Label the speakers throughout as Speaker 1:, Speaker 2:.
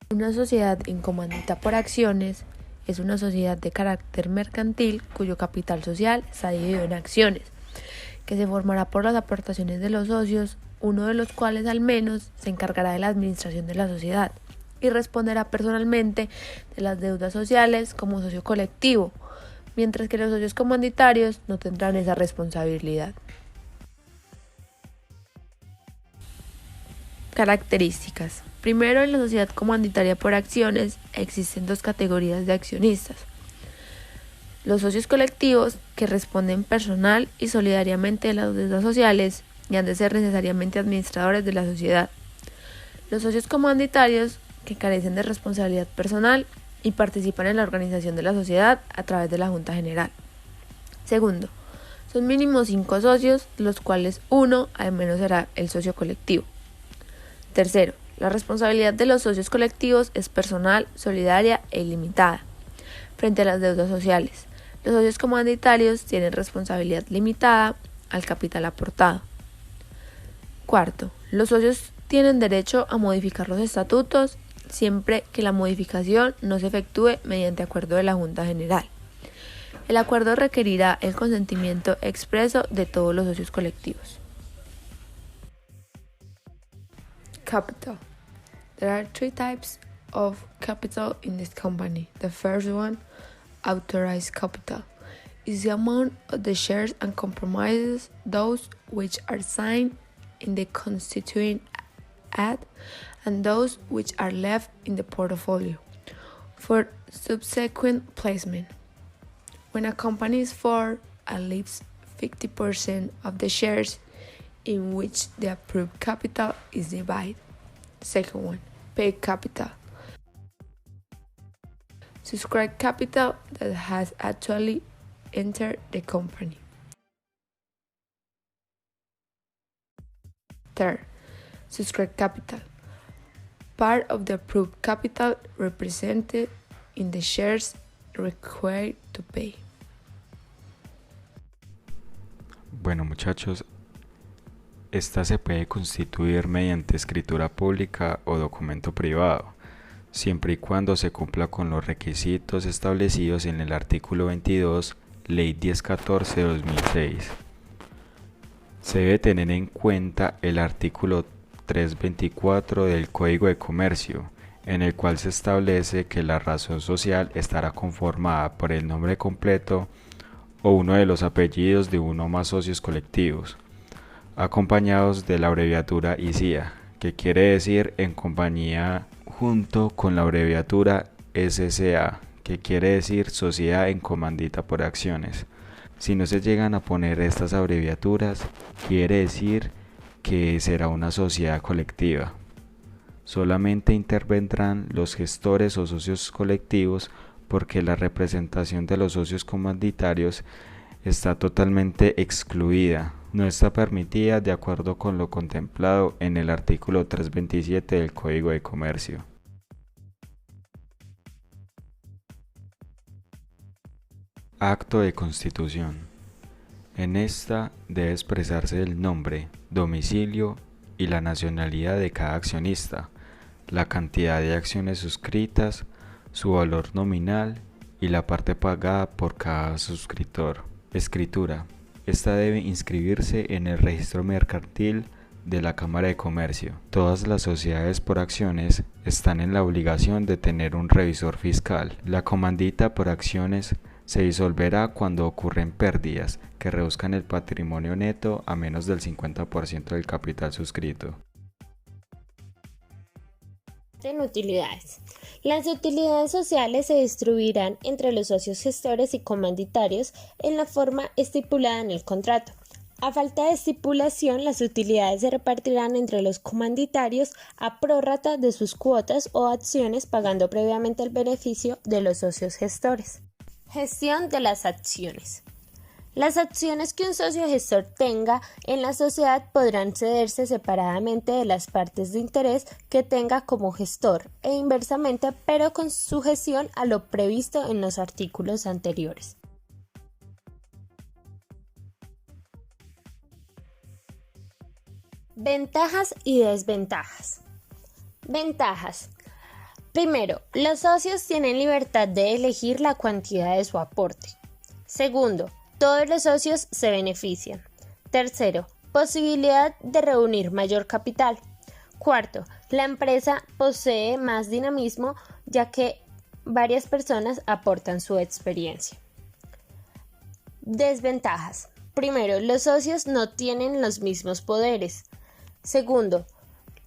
Speaker 1: Una sociedad incomandita por acciones es una sociedad de carácter mercantil cuyo capital social está dividido en acciones, que se formará por las aportaciones de los socios, uno de los cuales al menos se encargará de la administración de la sociedad y responderá personalmente de las deudas sociales como socio colectivo, mientras que los socios comanditarios no tendrán esa responsabilidad. Características. Primero, en la sociedad comanditaria por acciones existen dos categorías de accionistas. Los socios colectivos, que responden personal y solidariamente de las deudas sociales y han de ser necesariamente administradores de la sociedad. Los socios comanditarios, que carecen de responsabilidad personal y participan en la organización de la sociedad a través de la Junta General. Segundo, son mínimo 5 socios, de los cuales uno al menos será el socio colectivo. Tercero, la responsabilidad de los socios colectivos es personal, solidaria e ilimitada frente a las deudas sociales. Los socios comanditarios tienen responsabilidad limitada al capital aportado. Cuarto, los socios tienen derecho a modificar los estatutos siempre que la modificación no se efectúe mediante acuerdo de la Junta General. El acuerdo requerirá el consentimiento expreso de todos los socios colectivos. Capital. There are three types of capital in this company. The first one, authorized capital, is the amount of the shares and compromises those which are signed in the constituent act and those which are left in the portfolio for subsequent placement. When a company is formed, at least 50% of the shares in which the approved capital is divided. Second one, paid capital. Subscribed capital that has actually entered the company. Third, subscribed capital. Part of the approved capital represented in the shares required to pay.
Speaker 2: Bueno, muchachos, esta se puede constituir mediante escritura pública o documento privado, siempre y cuando se cumpla con los requisitos establecidos en el artículo 22, Ley 1014/2006. Se debe tener en cuenta el artículo 324 del Código de Comercio, en el cual se establece que la razón social estará conformada por el nombre completo o uno de los apellidos de uno o más socios colectivos, acompañados de la abreviatura ICIA, que quiere decir en compañía, junto con la abreviatura SCA, que quiere decir Sociedad en Comandita por Acciones. Si no se llegan a poner estas abreviaturas, quiere decir que será una sociedad colectiva. Solamente intervendrán los gestores o socios colectivos porque la representación de los socios comanditarios está totalmente excluida. No está permitida de acuerdo con lo contemplado en el artículo 327 del Código de Comercio. Acto de constitución. En esta debe expresarse el nombre, domicilio y la nacionalidad de cada accionista, la cantidad de acciones suscritas, su valor nominal y la parte pagada por cada suscriptor. Escritura. Esta debe inscribirse en el registro mercantil de la Cámara de Comercio. Todas las sociedades por acciones están en la obligación de tener un revisor fiscal. La comandita por acciones se disolverá cuando ocurren pérdidas que reduzcan el patrimonio neto a menos del 50% del capital suscrito.
Speaker 3: En utilidades. Las utilidades sociales se distribuirán entre los socios gestores y comanditarios en la forma estipulada en el contrato. A falta de estipulación, las utilidades se repartirán entre los comanditarios a prórrata de sus cuotas o acciones, pagando previamente el beneficio de los socios gestores. Gestión de las acciones. Las acciones que un socio gestor tenga en la sociedad podrán cederse separadamente de las partes de interés que tenga como gestor e inversamente, pero con sujeción a lo previsto en los artículos anteriores. Ventajas y desventajas. Ventajas. Primero, los socios tienen libertad de elegir la cantidad de su aporte. Segundo, todos los socios se benefician. Tercero, posibilidad de reunir mayor capital. Cuarto, la empresa posee más dinamismo ya que varias personas aportan su experiencia. Desventajas. Primero, los socios no tienen los mismos poderes. Segundo,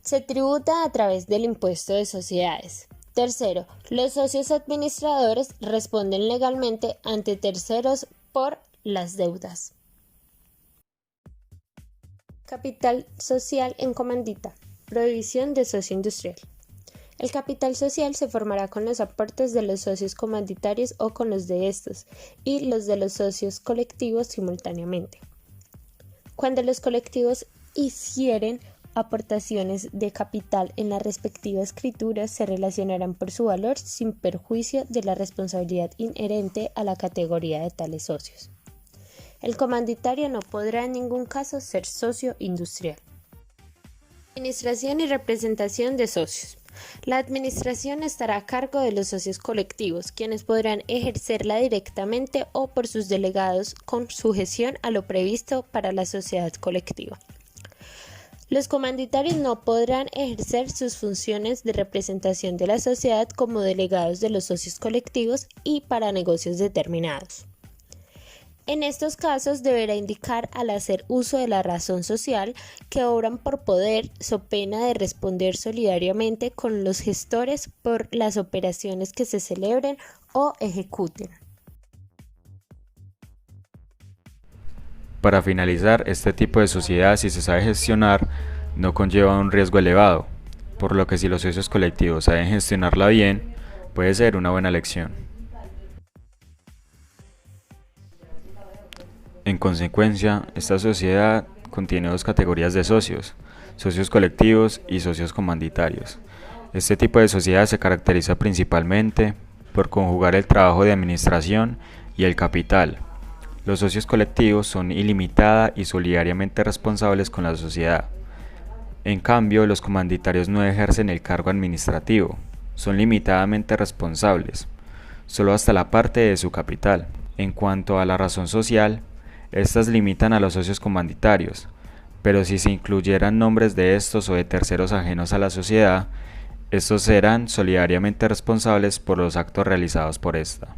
Speaker 3: se tributa a través del impuesto de sociedades. Tercero, los socios administradores responden legalmente ante terceros por las deudas. Capital social en comandita. Prohibición de socio industrial. El capital social se formará con los aportes de los socios comanditarios o con los de estos y los de los socios colectivos simultáneamente. Cuando los colectivos hicieren aportaciones de capital en la respectiva escritura se relacionarán por su valor sin perjuicio de la responsabilidad inherente a la categoría de tales socios. El comanditario no podrá en ningún caso ser socio industrial. Administración y representación de socios. La administración estará a cargo de los socios colectivos, quienes podrán ejercerla directamente o por sus delegados con sujeción a lo previsto para la sociedad colectiva. Los comanditarios no podrán ejercer sus funciones de representación de la sociedad como delegados de los socios colectivos y para negocios determinados. En estos casos deberá indicar al hacer uso de la razón social que obran por poder, so pena de responder solidariamente con los gestores por las operaciones que se celebren o ejecuten.
Speaker 2: Para finalizar, este tipo de sociedad, si se sabe gestionar, no conlleva un riesgo elevado, por lo que si los socios colectivos saben gestionarla bien, puede ser una buena elección. En consecuencia, esta sociedad contiene dos categorías de socios, socios colectivos y socios comanditarios. Este tipo de sociedad se caracteriza principalmente por conjugar el trabajo de administración y el capital. Los socios colectivos son ilimitada y solidariamente responsables con la sociedad. En cambio, los comanditarios no ejercen el cargo administrativo, son limitadamente responsables, solo hasta la parte de su capital. En cuanto a la razón social, estas limitan a los socios comanditarios, pero si se incluyeran nombres de estos o de terceros ajenos a la sociedad, estos serán solidariamente responsables por los actos realizados por esta.